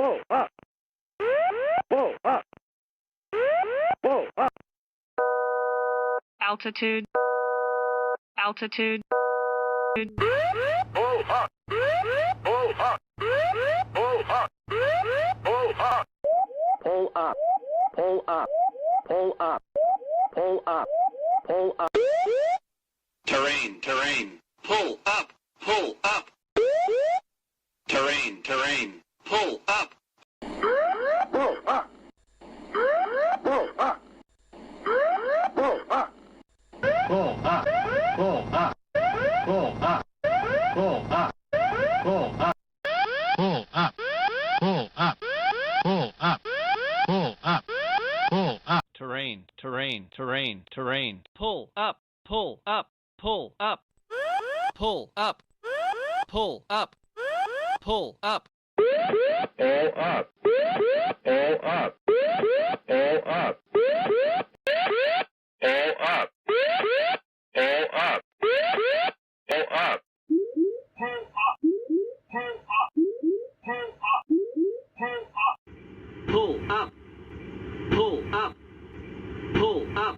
pull up, pull up, pull up. Altitude, altitude. Pull up, pull up, pull up, pull up. Pull up, pull up, pull up, pull up, pull up. Terrain, terrain. Pull up, pull up. Terrain, terrain. Pull up. Pull up, pull up, pull up. Pull up, pull up, pull up, pull up, pull up. Pull up, pull up, pull up, pull up, pull up. Terrain, terrain, terrain, terrain. Pull up, pull up, pull up. Pull up, pull up, pull up. Pull up, pull up, pull up, pull up, pull up, pull up. Pull up. Pull up. Pull up. Pull up.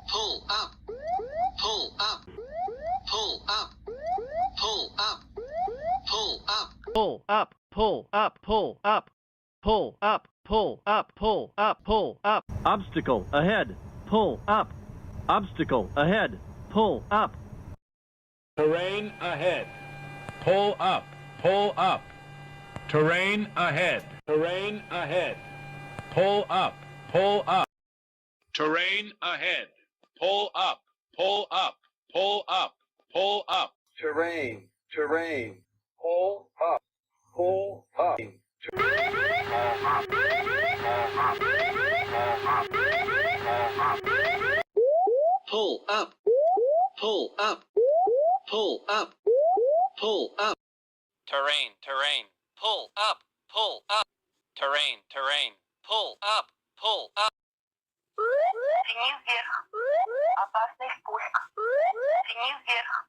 Pull up. Pull up. Pull up. Pull up. Pull up. Pull up, pull up, pull up. Pull up, pull up, pull up, pull up. Obstacle ahead. Pull up. Obstacle ahead. Pull up. Terrain ahead. Pull up. Pull up. Terrain ahead. Terrain ahead. Pull up. Pull up. Terrain ahead. Pull up. Pull up. Pull up. Pull up. Terrain, terrain. Pull up, pull up. Pull up. Pull up. Pull up. Pull up. Terrain, terrain. Pull up, pull up. Terrain, terrain. Pull up, pull up. Вниз вверх. Опасный спуск. Вниз вверх.